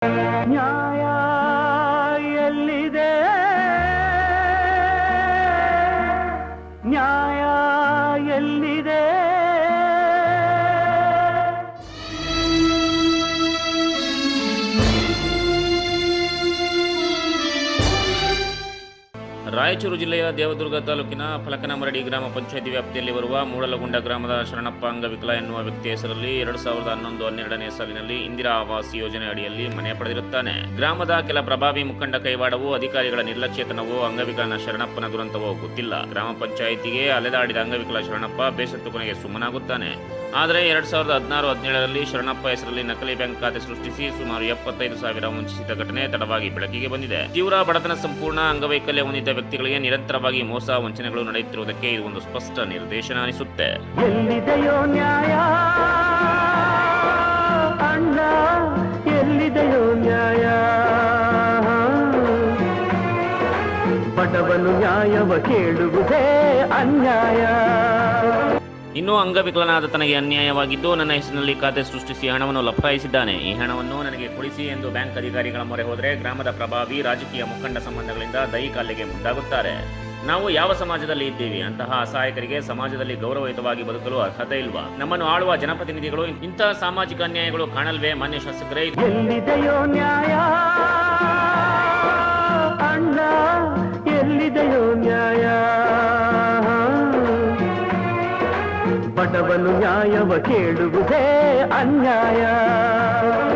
ನ್ಯಾಯ ಎಲ್ಲಿದೆ, ನ್ಯಾಯ ಎಲ್ಲಿದೆ? ರಾಯಚೂರು ಜಿಲ್ಲೆಯ ದೇವದುರ್ಗ ತಾಲೂಕಿನ ಫಲಕನಮರಡಿ ಗ್ರಾಮ ಪಂಚಾಯಿತಿ ವ್ಯಾಪ್ತಿಯಲ್ಲಿ ಬರುವ ಮೂಡಲಗುಂಡ ಗ್ರಾಮದ ಶರಣಪ್ಪ ಅಂಗವಿಕಲ ಎನ್ನುವ ವ್ಯಕ್ತಿ ಹೆಸರಲ್ಲಿ 2011-12ನೇ ಸಾಲಿನಲ್ಲಿ ಇಂದಿರಾ ಆವಾಸ್ ಯೋಜನೆ ಅಡಿಯಲ್ಲಿ ಮನೆ ಪಡೆದಿರುತ್ತಾನೆ. ಗ್ರಾಮದ ಕೆಲ ಪ್ರಭಾವಿ ಮುಖಂಡ ಕೈವಾಡವೋ, ಅಧಿಕಾರಿಗಳ ನಿರ್ಲಕ್ಷ್ಯತನವೋ, ಅಂಗವಿಕಲನ ಶರಣಪ್ಪನ ದುರಂತವೋ ಗೊತ್ತಿಲ್ಲ. ಗ್ರಾಮ ಪಂಚಾಯಿತಿಗೆ ಅಲೆದಾಡಿದ ಅಂಗವಿಕಲ ಶರಣಪ್ಪ ಬೇಸತ್ತು ಕೊನೆಗೆ ಸುಮ್ಮನಾಗುತ್ತಾನೆ. ಆದರೆ 2016-17ರಲ್ಲಿ ಶರಣಪ್ಪ ಹೆಸರಲ್ಲಿ ನಕಲಿ ಬ್ಯಾಂಕ್ ಖಾತೆ ಸೃಷ್ಟಿಸಿ ಸುಮಾರು 75,000 ವಂಚಿಸಿದ ಘಟನೆ ತಡವಾಗಿ ಬೆಳಕಿಗೆ ಬಂದಿದೆ. ತೀವ್ರ ಬಡತನ, ಸಂಪೂರ್ಣ ಅಂಗವೈಕಲ್ಯ ಹೊಂದಿದ್ದ ವ್ಯಕ್ತಿಗಳಿಗೆ ನಿರಂತರವಾಗಿ ಮೋಸ, ವಂಚನೆಗಳು ನಡೆಯುತ್ತಿರುವುದಕ್ಕೆ ಇದು ಒಂದು ಸ್ಪಷ್ಟ ನಿರ್ದೇಶನ ಅನಿಸುತ್ತೆ. ಎಲ್ಲಿದೆಯೋ ನ್ಯಾಯ ಅಣ್ಣ, ಎಲ್ಲಿದೆಯೋ ನ್ಯಾಯ? ಬಡವನು ನ್ಯಾಯವ ಕೇಳುವುದೇ ಅನ್ಯಾಯ. ಇನ್ನೂ ಅಂಗವಿಕಲನಾದ ತನಗೆ ಅನ್ಯಾಯವಾಗಿದ್ದು ನನ್ನ ಹೆಸರಿನಲ್ಲಿ ಖಾತೆ ಸೃಷ್ಟಿಸಿ ಹಣವನ್ನು ಲಪಾಯಿಸಿದ್ದಾನೆ. ಈ ಹಣವನ್ನು ನನಗೆ ಕೊಡಿಸಿ ಎಂದು ಬ್ಯಾಂಕ್ ಅಧಿಕಾರಿಗಳ ಮೊರೆ ಹೋದರೆ ಗ್ರಾಮದ ಪ್ರಭಾವಿ ರಾಜಕೀಯ ಮುಖಂಡ ಸಂಬಂಧಗಳಿಂದ ದೈಹಿಕ ಹಲ್ಲೆಗೆ ಮುಂದಾಗುತ್ತಾರೆ. ನಾವು ಯಾವ ಸಮಾಜದಲ್ಲಿ ಇದ್ದೀವಿ? ಅಂತಹ ಅಸಹಾಯಕರಿಗೆ ಸಮಾಜದಲ್ಲಿ ಗೌರವಯುತವಾಗಿ ಬದುಕಲು ಅರ್ಹತೆ ಇಲ್ವಾ? ನಮ್ಮನ್ನು ಆಳುವ ಜನಪ್ರತಿನಿಧಿಗಳು ಇಂತಹ ಸಾಮಾಜಿಕ ಅನ್ಯಾಯಗಳು ಕಾಣಲ್ವೇ? ಮಾನ್ಯ ಶಾಸಕರೇ, ಎಲ್ಲಿದೆಯೋ ನ್ಯಾಯ ಅಣ್ಣ, ಎಲ್ಲಿದೆಯೋ ನ್ಯಾಯ? ಬಡವನು ನ್ಯಾಯವ ಕೇಳುವುದೇ ಅನ್ಯಾಯ.